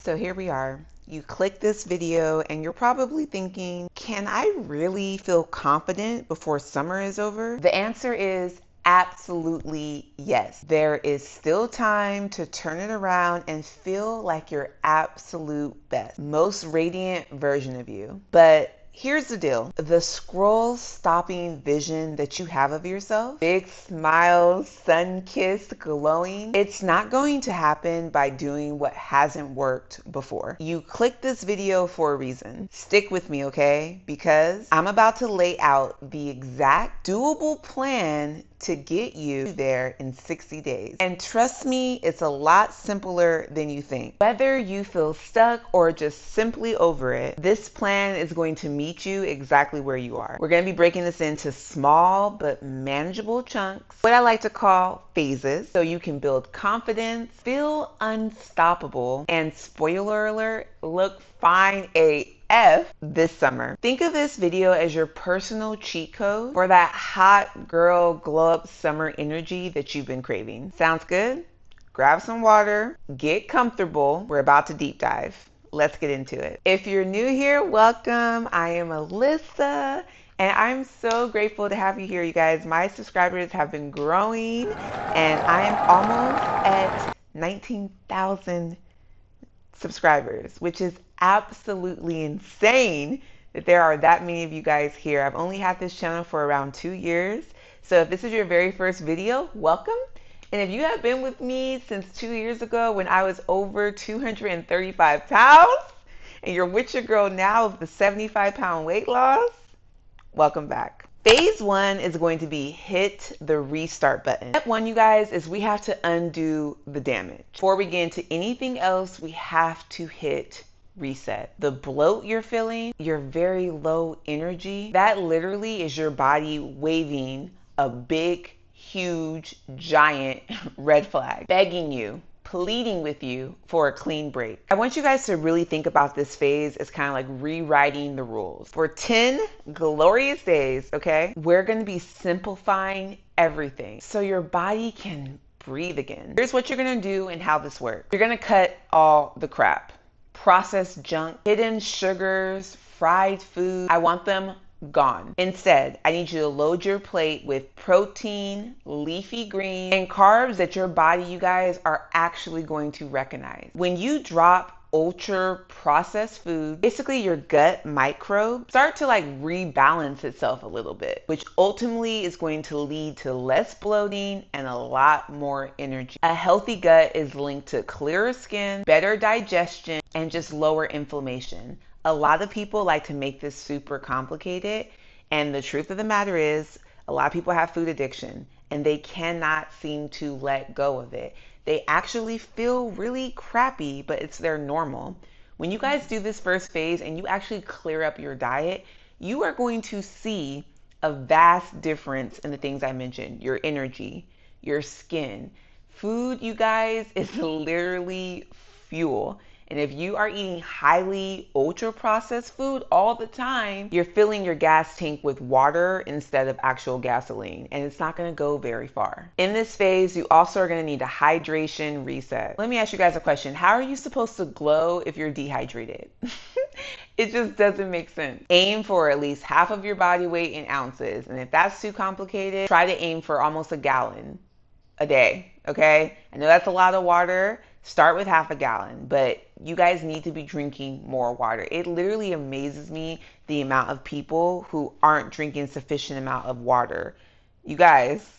So here we are. You click this video and you're probably thinking, can I really feel confident before summer is over? The answer is absolutely yes. There is still time to turn it around and feel like your absolute best, most radiant version of you. But here's the deal. The scroll stopping vision that you have of yourself, big smiles, sun-kissed, glowing, it's not going to happen by doing what hasn't worked before. You clicked this video for a reason. Stick with me, okay? Because I'm about to lay out the exact doable plan to get you there in 60 days. And trust me, it's a lot simpler than you think. Whether you feel stuck or just simply over it, this plan is going to meet you exactly where you are. We're going to be breaking this into small but manageable chunks, what I like to call phases, so you can build confidence, feel unstoppable, and spoiler alert, look fine AF this summer. Think of this video as your personal cheat code for that hot girl glow up summer energy that you've been craving. Sounds good? Grab some water, get comfortable. We're about to deep dive. Let's get into it. If you're new here, welcome. I am Alyssa, and I'm so grateful to have you here, you guys. My subscribers have been growing, and I am almost at 19,000 subscribers, which is absolutely insane that there are that many of you guys here. I've only had this channel for around 2 years. So if this is your very first video, welcome. And if you have been with me since 2 years ago when I was over 235 pounds, and you're with your girl now with the 75-pound weight loss, welcome back. Phase one is going to be hit the restart button. Step one, you guys, is we have to undo the damage. Before we get into anything else, we have to hit reset. The bloat you're feeling, your very low energy, that literally is your body waving a big, huge, giant red flag, begging you, pleading with you for a clean break. I want you guys to really think about this phase as kind of like rewriting the rules. For 10 glorious days, okay, we're going to be simplifying everything so your body can breathe again. Here's what you're going to do and how this works. You're going to cut all the crap, processed junk, hidden sugars, fried food. I want them gone. Instead, I need you to load your plate with protein, leafy greens, and carbs that your body, you guys, are actually going to recognize. When you drop ultra processed food, basically your gut microbes start to like rebalance itself a little bit, which ultimately is going to lead to less bloating and a lot more energy. A healthy gut is linked to clearer skin, better digestion, and just lower inflammation. A lot of people like to make this super complicated, and the truth of the matter is a lot of people have food addiction and they cannot seem to let go of it. They actually feel really crappy, but it's their normal. When you guys do this first phase and you actually clear up your diet, you are going to see a vast difference in the things I mentioned: your energy, your skin. Food, you guys, is literally fuel. And if you are eating highly ultra processed food all the time, you're filling your gas tank with water instead of actual gasoline, and it's not going to go very far. In this phase, you also are going to need a hydration reset. Let me ask you guys a question. How are you supposed to glow if you're dehydrated? It just doesn't make sense. Aim for at least half of your body weight in ounces. And if that's too complicated, try to aim for almost a gallon a day, okay? I know that's a lot of water. Start with half a gallon, but you guys need to be drinking more water. It literally amazes me the amount of people who aren't drinking sufficient amount of water. You guys,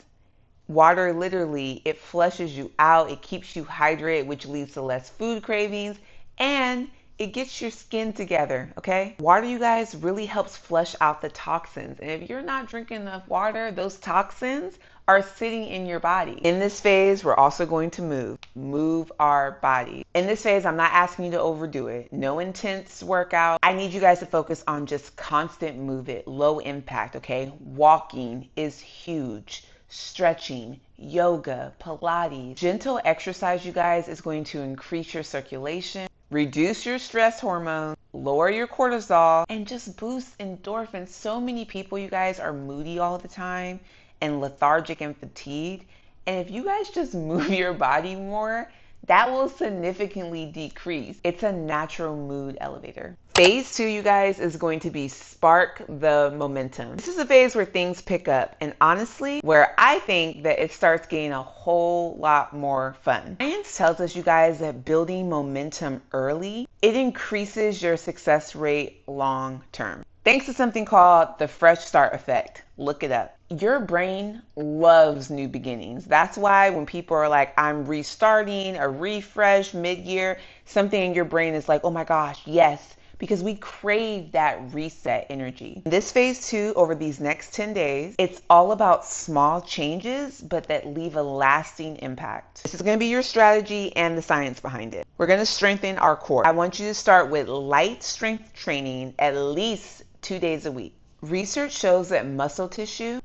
water literally, it flushes you out, it keeps you hydrated, which leads to less food cravings, and it gets your skin together, okay? Water, you guys, really helps flush out the toxins. And if you're not drinking enough water, those toxins are sitting in your body. In this phase, we're also going to move our body. In this phase, I'm not asking you to overdo it. No intense workout. I need you guys to focus on just constant movement, low impact, okay? Walking is huge. Stretching, yoga, Pilates. Gentle exercise, you guys, is going to increase your circulation, reduce your stress hormones, lower your cortisol, and just boost endorphins. So many people, you guys, are moody all the time and lethargic and fatigued. And if you guys just move your body more, that will significantly decrease. It's a natural mood elevator. Phase 2, you guys, is going to be spark the momentum. This is a phase where things pick up, and honestly, where I think that it starts getting a whole lot more fun. Science tells us, you guys, that building momentum early, it increases your success rate long term. Thanks to something called the fresh start effect. Look it up. Your brain loves new beginnings. That's why when people are like, I'm restarting, a refresh mid-year, something in your brain is like, oh my gosh, yes, because we crave that reset energy. This phase 2, over these next 10 days, it's all about small changes, but that leave a lasting impact. This is gonna be your strategy and the science behind it. We're gonna strengthen our core. I want you to start with light strength training at least 2 days a week. Research shows that muscle tissue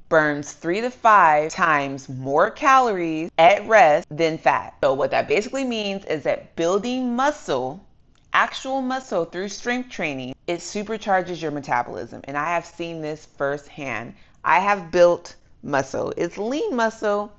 burns 3 to 5 times more calories at rest than fat. So what that basically means is that building muscle, actual muscle, through strength training, it supercharges your metabolism. And I have seen this firsthand. I have built muscle. It's lean muscle,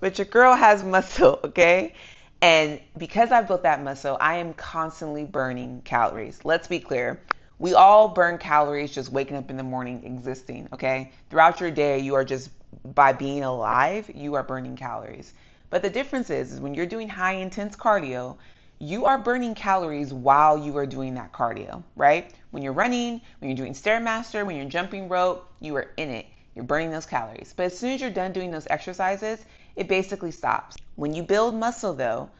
but your girl has muscle, okay? And because I've built that muscle, I am constantly burning calories. Let's be clear. We all burn calories just waking up in the morning, existing, okay? Throughout your day, you are just, by being alive, you are burning calories. But the difference is when you're doing high intense cardio, you are burning calories while you are doing that cardio, right? When you're running, when you're doing Stairmaster, when you're jumping rope, you are in it. You're burning those calories. But as soon as you're done doing those exercises, it basically stops. When you build muscle though,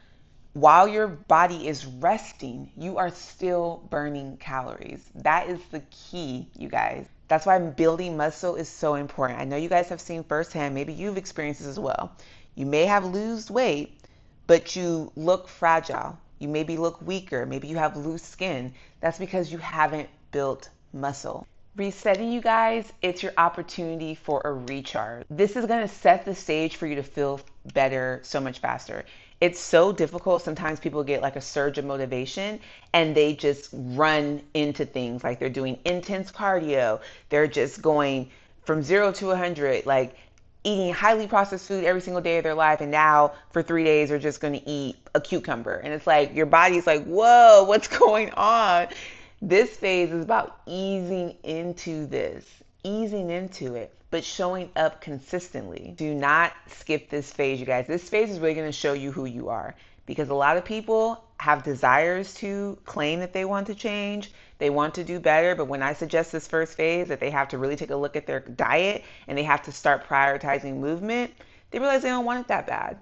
while your body is resting, you are still burning calories. That is the key, you guys. That's why building muscle is so important. I know you guys have seen firsthand, maybe you've experienced this as well. You may have lost weight, but you look fragile. You maybe look weaker. Maybe you have loose skin. That's because you haven't built muscle. Resetting, you guys, it's your opportunity for a recharge. This is gonna set the stage for you to feel better so much faster. It's so difficult. Sometimes people get like a surge of motivation and they just run into things like they're doing intense cardio. They're just going from 0 to 100, like eating highly processed food every single day of their life. And now for 3 days, they're just going to eat a cucumber. And it's like your body's like, whoa, what's going on? This phase is about easing into this, easing into it, but showing up consistently. Do not skip this phase, you guys. This phase is really going to show you who you are, because a lot of people have desires to claim that they want to change, they want to do better, but when I suggest this first phase that they have to really take a look at their diet and they have to start prioritizing movement, they realize they don't want it that bad.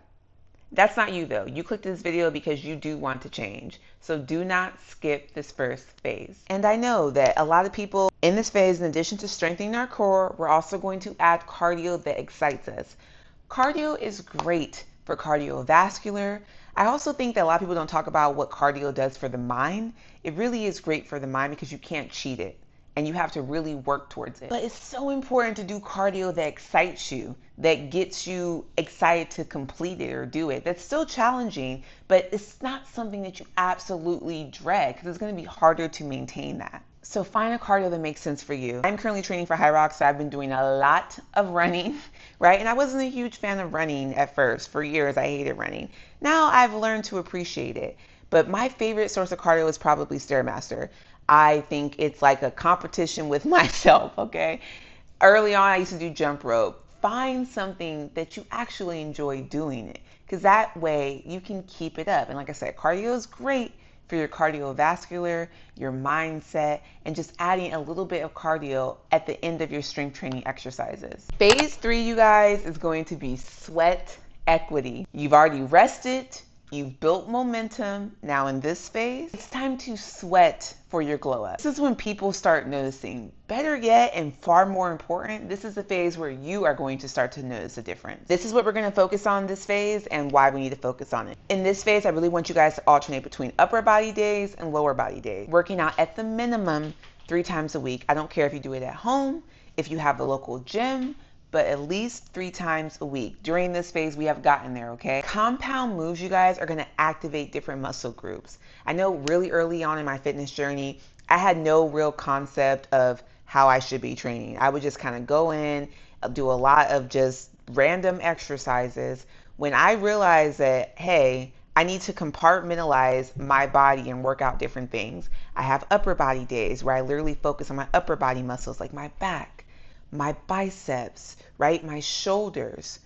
That's not you though. You clicked this video because you do want to change. So do not skip this first phase. And I know that a lot of people in this phase, in addition to strengthening our core, we're also going to add cardio that excites us. Cardio is great for cardiovascular. I also think that a lot of people don't talk about what cardio does for the mind. It really is great for the mind because you can't cheat it and you have to really work towards it. But it's so important to do cardio that excites you, that gets you excited to complete it or do it. That's still challenging, but it's not something that you absolutely dread because it's going to be harder to maintain that. So find a cardio that makes sense for you. I'm currently training for High Rocks, so I've been doing a lot of running, right? And I wasn't a huge fan of running at first. For years, I hated running. Now I've learned to appreciate it. But my favorite source of cardio is probably Stairmaster. I think it's like a competition with myself, okay? Early on, I used to do jump rope. Find something that you actually enjoy doing it, because that way you can keep it up. And like I said, cardio is great for your cardiovascular, your mindset, and just adding a little bit of cardio at the end of your strength training exercises. Phase 3, you guys, is going to be sweat equity. You've already rested. You've built momentum. Now in this phase, it's time to sweat for your glow up. This is when people start noticing. Better yet, and far more important, this is the phase where you are going to start to notice a difference. This is what we're going to focus on this phase and why we need to focus on it. In this phase, I really want you guys to alternate between upper body days and lower body days. Working out at the minimum 3 times a week. I don't care if you do it at home, if you have a local gym, but at least 3 times a week. During this phase, we have gotten there, okay? Compound moves, you guys, are gonna activate different muscle groups. I know really early on in my fitness journey, I had no real concept of how I should be training. I would just kind of go in, do a lot of just random exercises. When I realized that, hey, I need to compartmentalize my body and work out different things. I have upper body days where I literally focus on my upper body muscles, like my back, my biceps, right? My shoulders.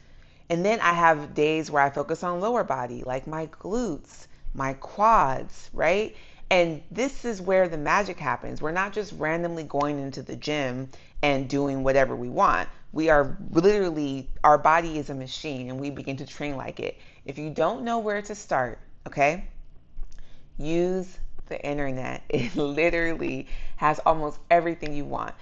And then I have days where I focus on lower body, like my glutes, my quads, right? And this is where the magic happens. We're not just randomly going into the gym and doing whatever we want. We are literally, our body is a machine and we begin to train like it. If you don't know where to start, okay, use the internet. It literally has almost everything you want.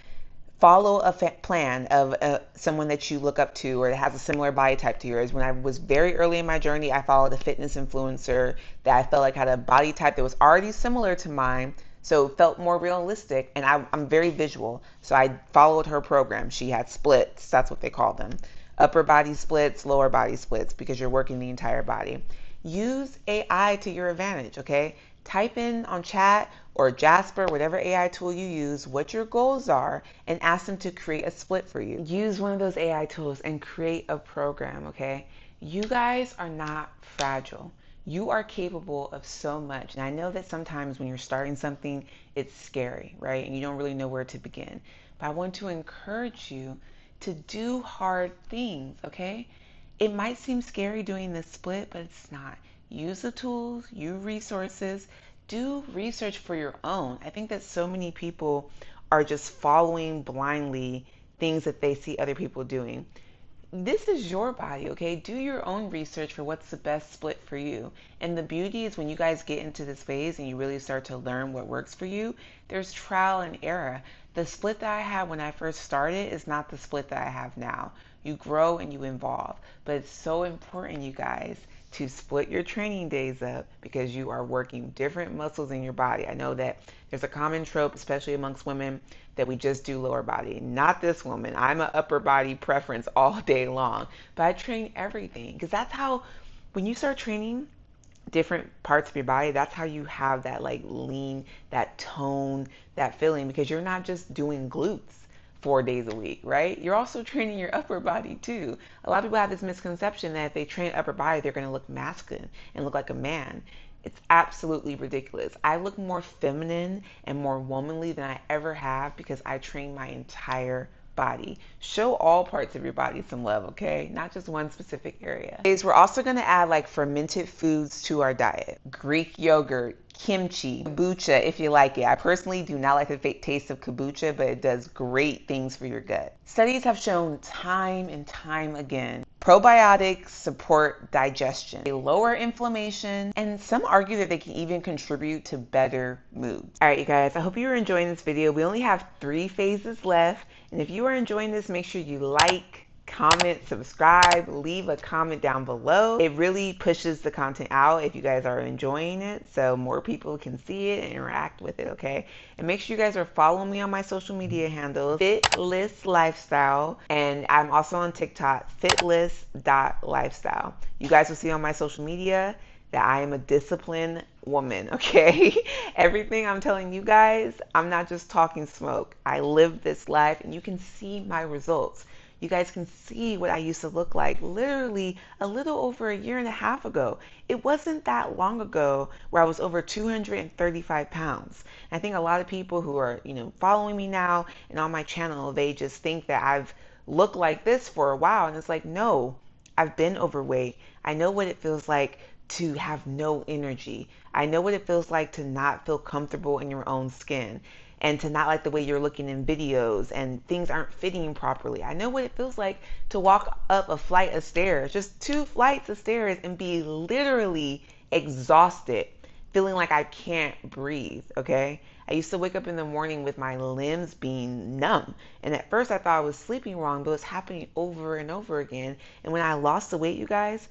Follow a plan of someone that you look up to or that has a similar body type to yours. When I was very early in my journey, I followed a fitness influencer that I felt like had a body type that was already similar to mine, so it felt more realistic. And I'm very visual, so I followed her program. She had splits, that's what they call them. Upper body splits, lower body splits, because you're working the entire body. Use AI to your advantage, okay? Type in on chat or Jasper, whatever AI tool you use, what your goals are, and ask them to create a split for you. Use one of those AI tools and create a program, okay? You guys are not fragile. You are capable of so much. And I know that sometimes when you're starting something, it's scary, right? And you don't really know where to begin. But I want to encourage you to do hard things, okay? It might seem scary doing this split, but it's not. Use the tools, use resources, do research for your own. I think that so many people are just following blindly things that they see other people doing. This is your body, okay? Do your own research for what's the best split for you. And the beauty is when you guys get into this phase and you really start to learn what works for you, there's trial and error. The split that I had when I first started is not the split that I have now. You grow and you evolve. But it's so important, you guys, to split your training days up because you are working different muscles in your body. I know that there's a common trope, especially amongst women, that we just do lower body. Not this woman. I'm an upper body preference all day long. But I train everything because that's how, when you start training different parts of your body, that's how you have that like lean, that tone, that feeling, because you're not just doing glutes 4 days a week, right? You're also training your upper body too. A lot of people have this misconception that if they train upper body, they're going to look masculine and look like a man. It's absolutely ridiculous. I look more feminine and more womanly than I ever have because I train my entire body. Show all parts of your body some love, okay? Not just one specific area. We're also going to add like fermented foods to our diet. Greek yogurt, kimchi, kombucha if you like it. I personally do not like the taste of kombucha, but it does great things for your gut. Studies have shown time and time again, probiotics support digestion, they lower inflammation, and some argue that they can even contribute to better moods. All right, you guys, I hope you are enjoying this video. We only have 3 phases left, and if you are enjoying this, make sure you like, comment, subscribe, leave a comment down below. It really pushes the content out if you guys are enjoying it, so more people can see it and interact with it, okay? And make sure you guys are following me on my social media handles, Fitless Lifestyle, and I'm also on TikTok, fitless.lifestyle. You guys will see on my social media that I am a disciplined woman, okay? Everything I'm telling you guys, I'm not just talking smoke. I live this life and you can see my results. You guys can see what I used to look like literally a little over a year and a half ago. It wasn't that long ago where I was over 235 pounds. And I think a lot of people who are, following me now and on my channel, they just think that I've looked like this for a while. And it's like, no, I've been overweight. I know what it feels like to have no energy. I know what it feels like to not feel comfortable in your own skin and to not like the way you're looking in videos and things aren't fitting properly. I know what it feels like to walk up a flight of stairs, just 2 flights of stairs, and be literally exhausted, feeling like I can't breathe, okay? I used to wake up in the morning with my limbs being numb. And at first I thought I was sleeping wrong, but it was happening over and over again. And when I lost the weight, you guys,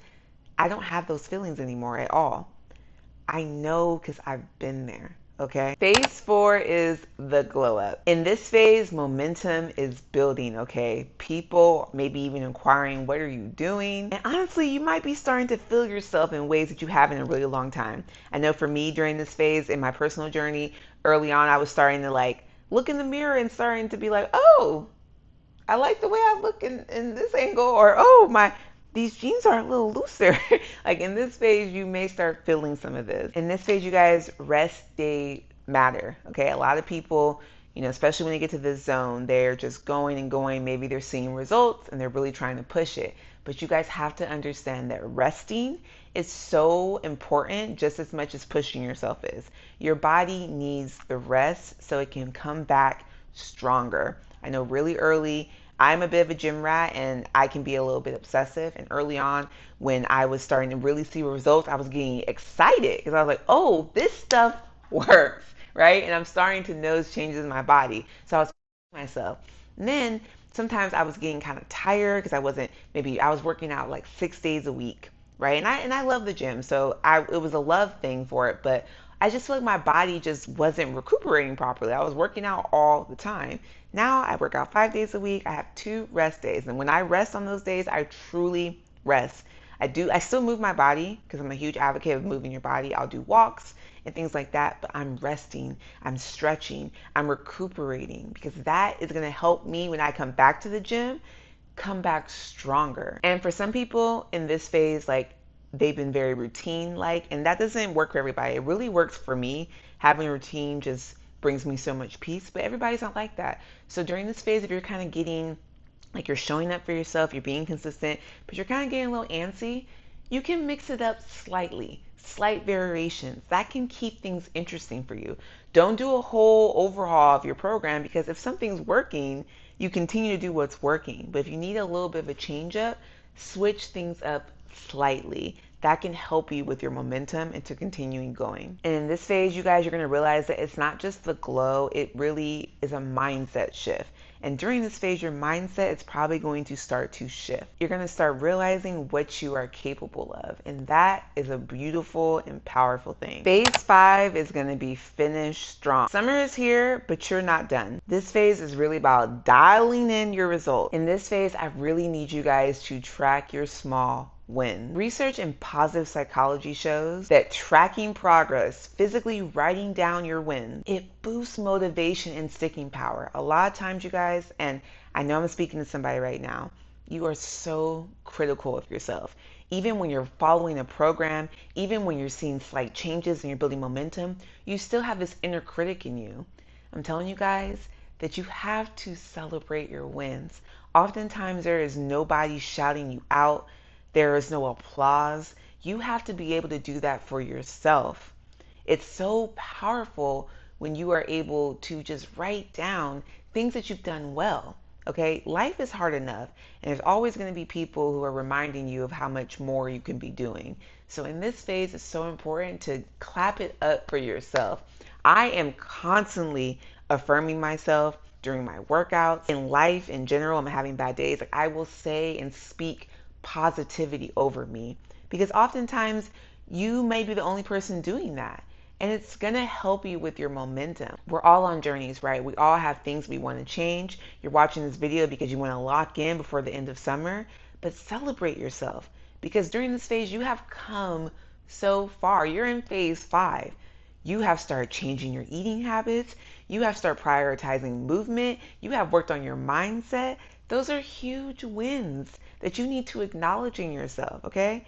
I don't have those feelings anymore at all. I know because I've been there. Okay. Phase 4 is the glow up. In this phase, momentum is building, okay? People maybe even inquiring, what are you doing? And honestly, you might be starting to feel yourself in ways that you haven't in a really long time. I know for me during this phase in my personal journey, early on, I was starting to like look in the mirror and starting to be like, oh, I like the way I look in this angle, or oh, these jeans are a little looser. Like in this phase, you may start feeling some of this. In this phase, you guys, rest day matter. Okay, a lot of people, especially when they get to this zone, they're just going and going. Maybe they're seeing results and they're really trying to push it. But you guys have to understand that resting is so important just as much as pushing yourself is. Your body needs the rest so it can come back stronger. I know really early, I'm a bit of a gym rat and I can be a little bit obsessive. And early on, when I was starting to really see results, I was getting excited because I was like, oh, this stuff works, right? And I'm starting to notice changes in my body. So I was myself. And then sometimes I was getting kind of tired because maybe I was working out like 6 days a week, right? And I love the gym, so it was a love thing for it, but I just feel like my body just wasn't recuperating properly. I was working out all the time. Now I work out 5 days a week. I have 2 rest days. And when I rest on those days, I truly rest. I still move my body because I'm a huge advocate of moving your body. I'll do walks and things like that, but I'm resting, I'm stretching, I'm recuperating because that is going to help me when I come back to the gym, come back stronger. And for some people in this phase, like they've been very routine like, and that doesn't work for everybody. It really works for me. Having a routine just brings me so much peace, but everybody's not like that. So during this phase, if you're kind of getting like you're showing up for yourself, you're being consistent, but you're kind of getting a little antsy, you can mix it up slightly. Slight variations that can keep things interesting for you. Don't do a whole overhaul of your program because if something's working, you continue to do what's working. But if you need a little bit of a change up, switch things up slightly. That can help you with your momentum and to continuing going. And in this phase, you guys, you're going to realize that it's not just the glow, it really is a mindset shift. And during this phase, your mindset is probably going to start to shift. You're going to start realizing what you are capable of. And that is a beautiful and powerful thing. Phase 5 is going to be finish strong. Summer is here, but you're not done. This phase is really about dialing in your results. In this phase, I really need you guys to track your small win. Research in positive psychology shows that tracking progress, physically writing down your wins, it boosts motivation and sticking power. A lot of times, you guys, and I know I'm speaking to somebody right now, you are so critical of yourself. Even when you're following a program, even when you're seeing slight changes and you're building momentum, you still have this inner critic in you. I'm telling you guys that you have to celebrate your wins. Oftentimes, there is nobody shouting you out. There is no applause. You have to be able to do that for yourself. It's so powerful when you are able to just write down things that you've done well. Okay, life is hard enough, and there's always going to be people who are reminding you of how much more you can be doing. So in this phase, it's so important to clap it up for yourself. I am constantly affirming myself during my workouts. In life in general, I'm having bad days. Like I will say and speak positivity over me because oftentimes you may be the only person doing that. And it's going to help you with your momentum. We're all on journeys, right? We all have things we want to change. You're watching this video because you want to lock in before the end of summer, but celebrate yourself because during this phase, you have come so far. You're in phase 5. You have started changing your eating habits. You have started prioritizing movement. You have worked on your mindset. Those are huge wins that you need to acknowledge in yourself, okay?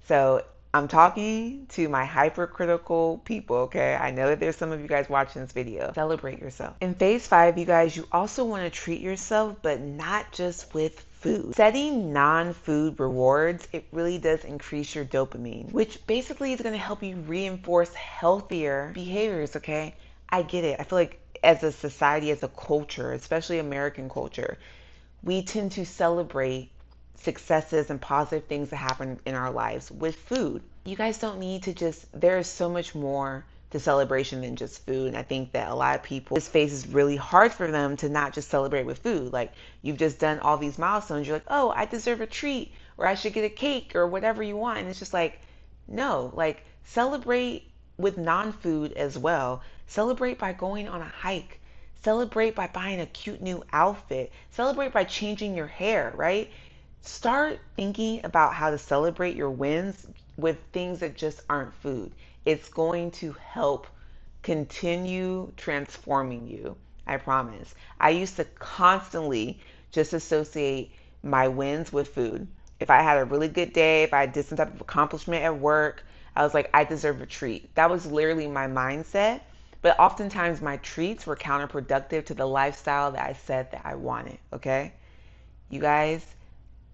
So I'm talking to my hypercritical people, okay? I know that there's some of you guys watching this video. Celebrate yourself. In phase 5, you guys, you also want to treat yourself, but not just with food. Setting non-food rewards, it really does increase your dopamine, which basically is going to help you reinforce healthier behaviors, okay? I get it. I feel like as a society, as a culture, especially American culture, we tend to celebrate successes and positive things that happen in our lives with food. You guys don't need to there is so much more to celebration than just food. And I think that a lot of people, this phase is really hard for them to not just celebrate with food. Like you've just done all these milestones. You're like, oh, I deserve a treat or I should get a cake or whatever you want. And it's just like, no, like celebrate with non-food as well. Celebrate by going on a hike. Celebrate by buying a cute new outfit. Celebrate by changing your hair, right? Start thinking about how to celebrate your wins with things that just aren't food. It's going to help continue transforming you. I promise. I used to constantly just associate my wins with food. If I had a really good day, if I did some type of accomplishment at work, I was like, I deserve a treat. That was literally my mindset. But oftentimes my treats were counterproductive to the lifestyle that I said that I wanted, okay? You guys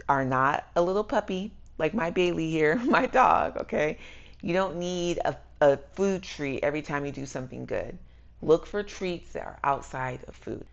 are not a little puppy like my Bailey here, my dog, okay? You don't need a food treat every time you do something good. Look for treats that are outside of food.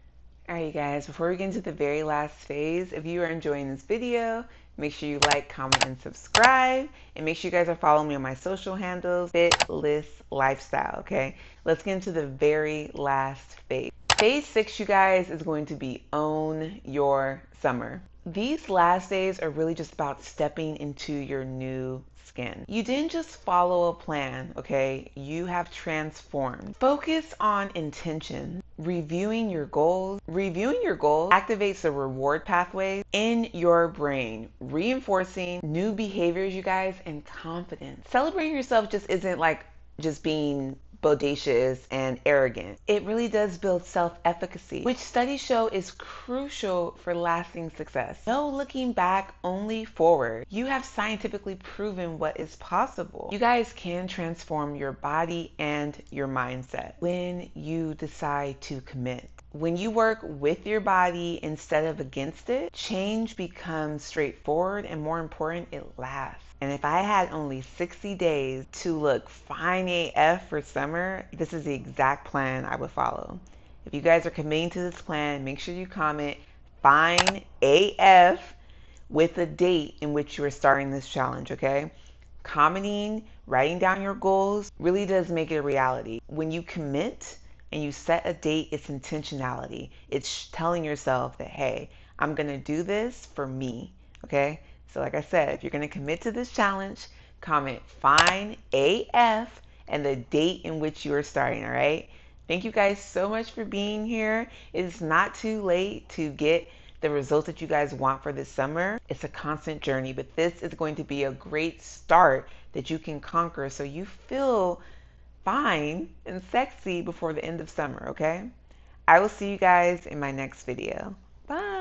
All right, you guys, before we get into the very last phase, if you are enjoying this video, make sure you like, comment, and subscribe. And make sure you guys are following me on my social handles, Fitless Lifestyle, okay? Let's get into the very last phase. Phase 6, you guys, is going to be own your summer. These last days are really just about stepping into your new skin. You didn't just follow a plan, okay? You have transformed. Focus on intention. Reviewing your goals. Reviewing your goals activates the reward pathways in your brain, reinforcing new behaviors, you guys, and confidence. Celebrating yourself just isn't like just being bodacious and arrogant. It really does build self-efficacy, which studies show is crucial for lasting success. No looking back, only forward. You have scientifically proven what is possible. You guys can transform your body and your mindset when you decide to commit. When you work with your body instead of against it, change becomes straightforward and, more important, it lasts. And if I had only 60 days to look fine AF for summer, this is the exact plan I would follow. If you guys are committing to this plan, make sure you comment fine AF with the date in which you are starting this challenge, okay? Commenting, writing down your goals really does make it a reality. When you commit and you set a date, it's intentionality. It's telling yourself that, hey, I'm gonna do this for me, okay? So like I said, if you're gonna commit to this challenge, comment fine AF and the date in which you are starting, all right? Thank you guys so much for being here. It's not too late to get the results that you guys want for this summer. It's a constant journey, but this is going to be a great start that you can conquer so you feel fine and sexy before the end of summer, okay? I will see you guys in my next video. Bye.